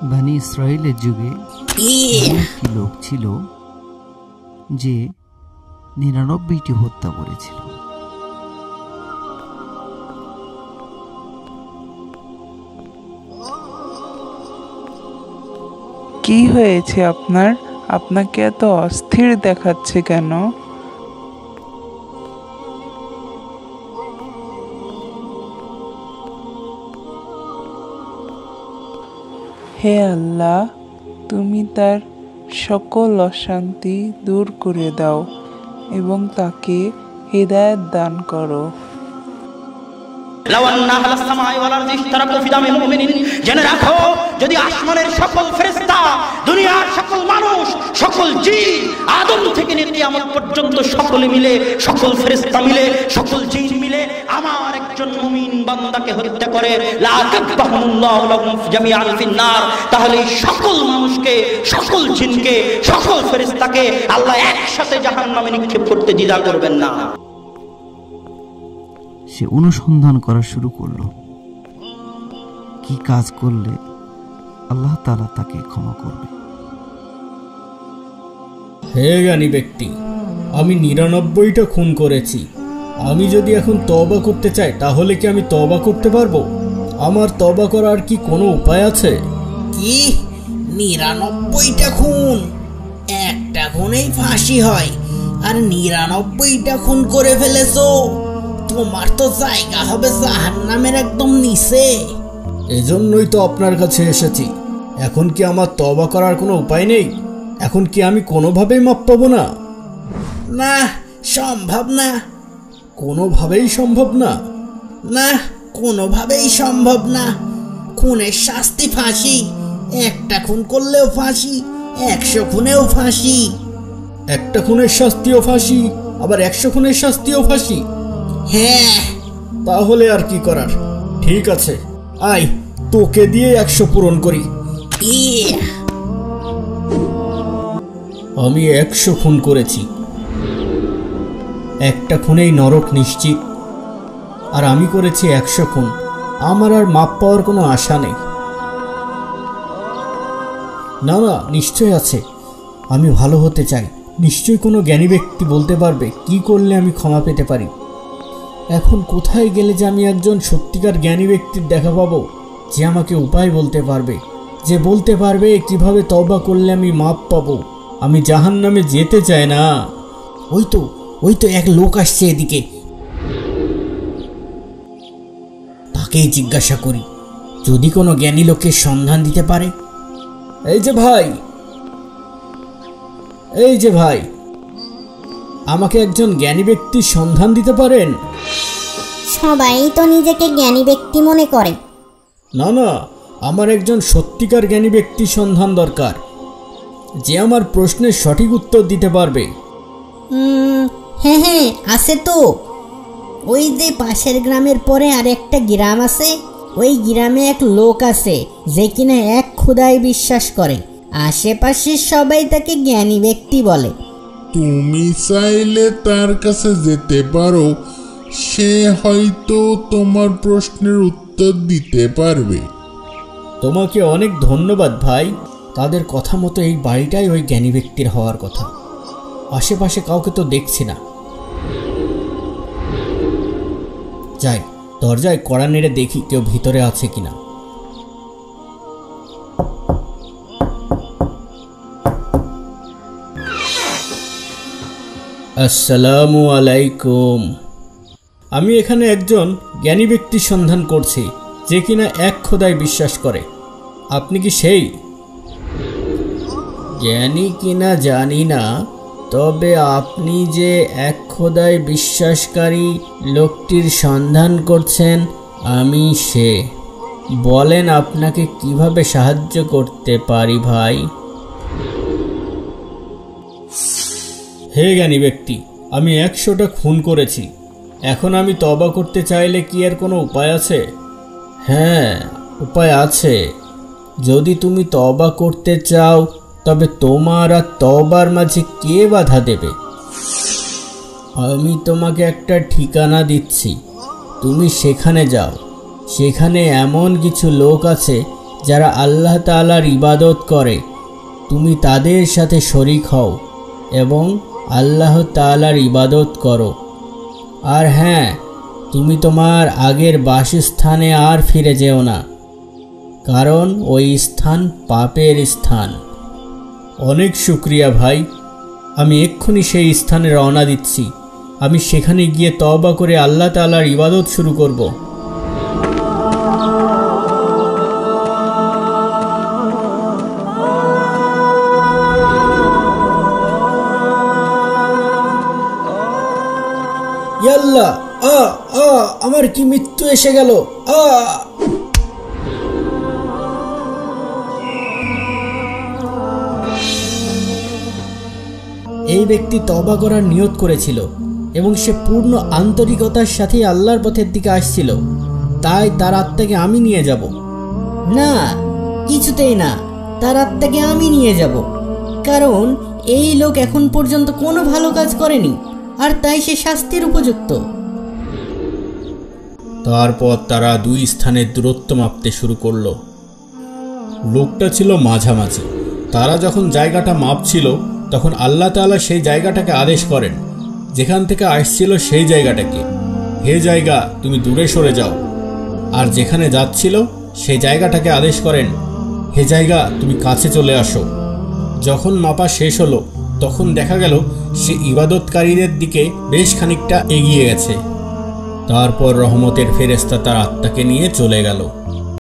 বনি ইসরাইলের যুগে একটি লোক ছিল যে 99টি হত্যা করেছিল। কি হয়েছে আপনার? আপনাকে এত অস্থির দেখাচ্ছে কেন? হে আল্লাহ, তুমি তার সকল অশান্তি দূর করে দাও এবং তাকে হিদায়াত দান করো। জেনে রাখো, যদি আসমানের সকল ফেরেশতা, দুনিয়ার সকল মানুষ, সকল জিন, আদম থেকে নিয়ে কিয়ামত পর্যন্ত সকলে মিলে, সকল ফেরেশতা মিলে, সকল জিন মিলে আমার একজন মুমিন বান্দাকে হত্যা করে, লা কাব্বাহুল্লাহু লাহুম জামিআন ফিন্নার, তাহলে সকল মানুষকে, সকল জিনকে, সকল ফেরেশতাকে আল্লাহ একসাথে জাহান্নামে নিক্ষেপ করতে দ্বিধা করবেন না। সে অনুসন্ধান করা শুরু করলো, কি কাজ করলে আল্লাহ তাআলা তাকে ক্ষমা করবে। হে জ্ঞানী ব্যক্তি, আমি 99টা খুন করেছি। আমি যদি এখন তওবা করতে চাই তাহলে কি আমি তওবা করতে পারবো? আমার তওবা করার কি কোনো উপায় আছে? কি 99টা খুন? একটা খুনেই ফাঁসি হয়, আর 99টা খুন করে ফেলেছো? তোমার তো জায়গা হবে জাহান্নামের একদম নিচে। এজন্যই তো আপনার কাছে এসেছি। এখন কি আমার তওবা করার কোনো উপায় নেই? এখন কি আমি কোনোভাবেই মাপ পাবো না? না, সম্ভব না। কোনোভাবেই সম্ভব না? না, কোনোভাবেই সম্ভব না। খুনের শাস্তি ফাঁসি। একটা খুন করলেও ফাঁসি, 100 খুনেও ফাঁসি। একটা খুনের শাস্তিও ফাঁসি, আবার 100 খুনের শাস্তিও ফাঁসি? হ্যাঁ। তাহলে আর কি করার? ঠিক আছে, আয় তোকে দিয়ে 100 পূরণ করি। আমি 100 খুন করেছি। একটা খুনেই নরক নিশ্চিত, আর আমি করেছি 100 খুন। আমার আর মাপ পাওয়ার কোনো আশা নেই। না না, নিশ্চয় আছে। আমি ভালো হতে চাই। নিশ্চয়ই কোনো জ্ঞানী ব্যক্তি বলতে পারবে কি করলে আমি ক্ষমা পেতে পারি। এখন কোথায় গেলে যে আমি একজন সত্যিকার জ্ঞানী ব্যক্তির দেখা পাবো, যে আমাকে উপায় বলতে পারবে, যে বলতে পারবে কিভাবে তওবা করলে আমি মাপ পাবো। আমি জাহান্নামে যেতে চাই না। ওই তো এক লোক আসছে এদিকে। তাকেই জিজ্ঞাসা করি, যদি কোনো জ্ঞানী লোকের সন্ধান দিতে পারে। এই যে ভাই, আমাকে একজন জ্ঞানী ব্যক্তির সন্ধান দিতে পারেন? সবাই তো নিজেকে জ্ঞানী ব্যক্তি মনে করে। না না, আমার একজন সত্যিকার জ্ঞানী ব্যক্তির সন্ধান দরকার, যে আমার প্রশ্নের সঠিক উত্তর দিতে পারবে। হ্যাঁ, আছে তো। ওই যে পাশের গ্রামের পরে আর একটা গ্রাম আছে, ওই গ্রামে এক লোক আছে যে কিনা এক খোদায় বিশ্বাস করে। আশেপাশের সবাই তাকে জ্ঞানী ব্যক্তি বলে। তুমি চাইলে তার কাছে যেতে পারো, সে হয়তো তোমার প্রশ্নের উত্তর দিতে পারবে। তোমাকে অনেক ধন্যবাদ ভাই। তাদের কথা মতো এই বাড়িটাই ওই জ্ঞানী ব্যক্তির হওয়ার কথা। আশেপাশে কাউকে তো দেখছি না। যাই, দরজায় কড়া নেড়ে দেখি কেউ ভিতরে আছে কিনা। আসসালামু আলাইকুম। আমি এখানে একজন জ্ঞানী ব্যক্তির সন্ধান করছি, যে কিনা এক খোদায় বিশ্বাস করে। আপনি কি সেই? জ্ঞানী কিনা জানি না, তবে আপনি যে এক খোদায় বিশ্বাসকারী লোকটির সন্ধান করছেন, আমি সে। বলেন আপনাকে কিভাবে সাহায্য করতে পারি ভাই? হে জ্ঞানী ব্যক্তি, আমি 100টা খুন করেছি। এখন আমি তওবা করতে চাইলে কি এর কোনো উপায় আছে? হ্যাঁ, উপায় আছে। যদি তুমি তওবা করতে চাও, তবে তোমার আর তওবার মাঝে কে বাধা দেবে? আমি তোমাকে একটা ঠিকানা দিচ্ছি, তুমি সেখানে যাও। সেখানে এমন কিছু লোক আছে যারা আল্লাহ তাআলার ইবাদত করে তুমি তাদের সাথে শরীক হও এবং আল্লাহ তাআলার ইবাদত করো। আর হ্যাঁ, তুমি তোমার আগের বাসস্থানে আর ফিরে যেও না, কারণ ওই স্থান পাপের স্থান। অনেক শুকরিয়া ভাই, আমি এক্ষুনি সেই স্থানে রওনা দিচ্ছি। আমি সেখানে গিয়ে তওবা করে আল্লাহ তাআলার ইবাদত শুরু করব। ইয়া আল্লাহ, আমার কি মৃত্যু এসে গেল! এই ব্যক্তি তওবা করার নিয়ত করেছিল এবং সে পূর্ণ আন্তরিকতার সাথে আল্লাহর পথের দিকে আসছিল, তাই তার আত্মাকে আমি নিয়ে যাব। না, কিছুতেই না, তার আত্মাকে আমি নিয়ে যাব, কারণ এই লোক এখন পর্যন্ত কোনো ভালো কাজ করেনি, আর তাই সে শাস্তির উপযুক্ত। তারপর তারা দুই স্থানের দূরত্ব মাপতে শুরু করলো। লোকটা ছিল মাঝামাঝি। তারা যখন জায়গাটা মাপছিল তখন আল্লাহ তাআলা সেই জায়গাটাকে আদেশ করেন, যেখান থেকে আসছিল সেই জায়গাটাকে, হে জায়গা তুমি দূরে সরে যাও। আর যেখানে যাচ্ছিল সেই জায়গাটাকে আদেশ করেন, হে জায়গা তুমি কাছে চলে আসো। যখন মাপা শেষ হলো তখন দেখা গেল সে ইবাদতকারীদের দিকে বেশ খানিকটা এগিয়ে গেছে। তারপর রহমতের ফেরেশতা তার আত্মাকে নিয়ে চলে গেল।